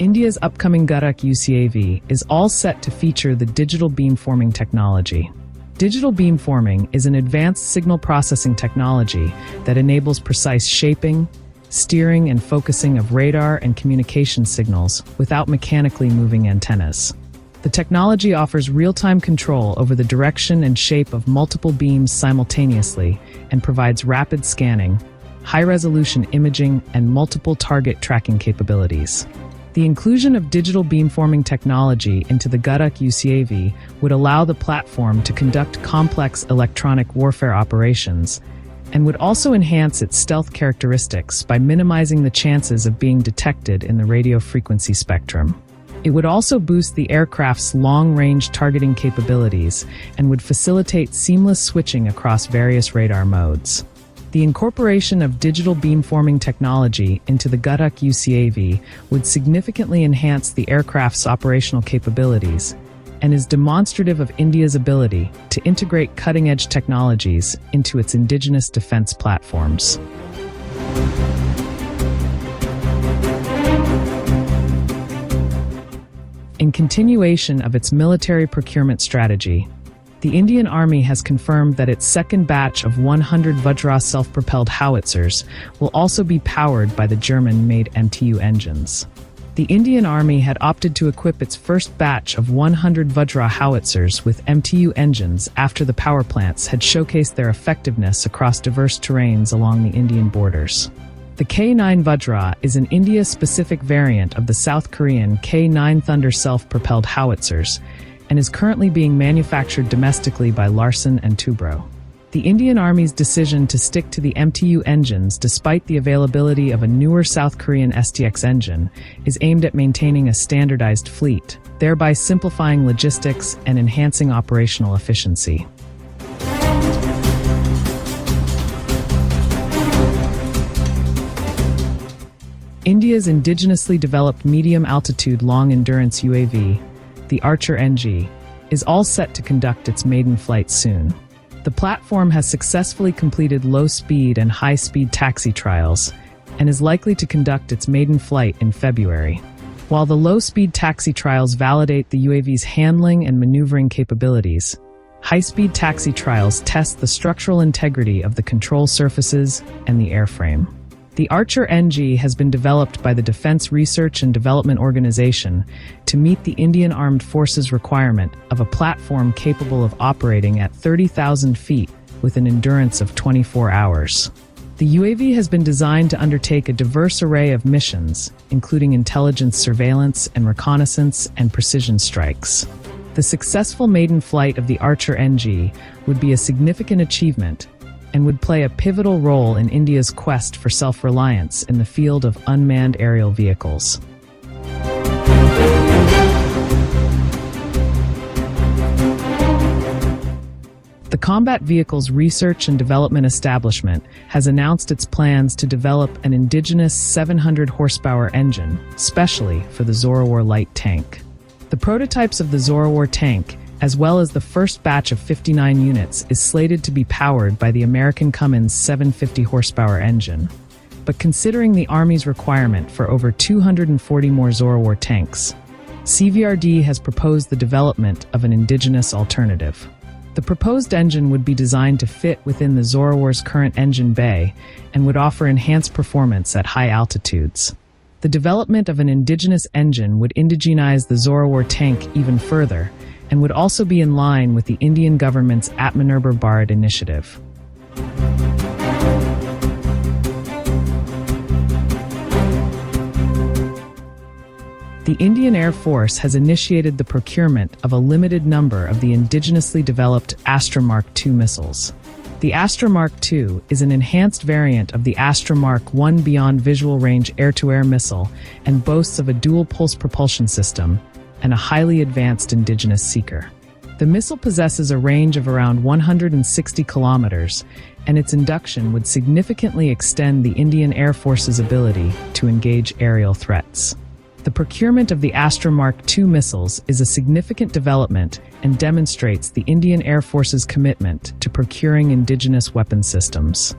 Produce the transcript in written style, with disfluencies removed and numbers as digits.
India's upcoming Ghatak UCAV is all set to feature the digital beamforming technology. Digital beamforming is an advanced signal processing technology that enables precise shaping, steering, and focusing of radar and communication signals without mechanically moving antennas. The technology offers real-time control over the direction and shape of multiple beams simultaneously and provides rapid scanning, high-resolution imaging, and multiple target tracking capabilities. The inclusion of digital beamforming technology into the Ghatak UCAV would allow the platform to conduct complex electronic warfare operations and would also enhance its stealth characteristics by minimizing the chances of being detected in the radio frequency spectrum. It would also boost the aircraft's long-range targeting capabilities and would facilitate seamless switching across various radar modes. The incorporation of digital beamforming technology into the Ghatak UCAV would significantly enhance the aircraft's operational capabilities and is demonstrative of India's ability to integrate cutting-edge technologies into its indigenous defense platforms. In continuation of its military procurement strategy, the Indian Army has confirmed that its second batch of 100 Vajra self-propelled howitzers will also be powered by the German-made MTU engines. The Indian Army had opted to equip its first batch of 100 Vajra howitzers with MTU engines after the power plants had showcased their effectiveness across diverse terrains along the Indian borders. The K9 Vajra is an India-specific variant of the South Korean K9 Thunder self-propelled howitzers and is currently being manufactured domestically by Larsen & Toubro. The Indian Army's decision to stick to the MTU engines despite the availability of a newer South Korean STX engine is aimed at maintaining a standardized fleet, thereby simplifying logistics and enhancing operational efficiency. India's indigenously developed medium-altitude long-endurance UAV, the Archer NG, is all set to conduct its maiden flight soon. The platform has successfully completed low-speed and high-speed taxi trials and is likely to conduct its maiden flight in February. While the low-speed taxi trials validate the UAV's handling and maneuvering capabilities, high-speed taxi trials test the structural integrity of the control surfaces and the airframe. The Archer NG has been developed by the Defense Research and Development Organization to meet the Indian Armed Forces requirement of a platform capable of operating at 30,000 feet with an endurance of 24 hours. The UAV has been designed to undertake a diverse array of missions, including intelligence surveillance and reconnaissance and precision strikes. The successful maiden flight of the Archer NG would be a significant achievement and would play a pivotal role in India's quest for self-reliance in the field of unmanned aerial vehicles. The Combat Vehicles Research and Development Establishment has announced its plans to develop an indigenous 700-horsepower engine, specially for the Zorawar light tank. The prototypes of the Zorawar tank, as well as the first batch of 59 units, is slated to be powered by the American Cummins 750-horsepower engine. But considering the Army's requirement for over 240 more Zorawar tanks, CVRDE has proposed the development of an indigenous alternative. The proposed engine would be designed to fit within the Zorawar's current engine bay and would offer enhanced performance at high altitudes. The development of an indigenous engine would indigenize the Zorawar tank even further, and would also be in line with the Indian government's Atmanirbhar Bharat initiative. The Indian Air Force has initiated the procurement of a limited number of the indigenously developed Astra Mk2 missiles. The Astra Mk2 is an enhanced variant of the Astra Mk1 beyond visual range air-to-air missile and boasts of a dual-pulse propulsion system and a highly advanced indigenous seeker. The missile possesses a range of around 160 kilometers, and its induction would significantly extend the Indian Air Force's ability to engage aerial threats. The procurement of the Astra Mk2 missiles is a significant development and demonstrates the Indian Air Force's commitment to procuring indigenous weapon systems.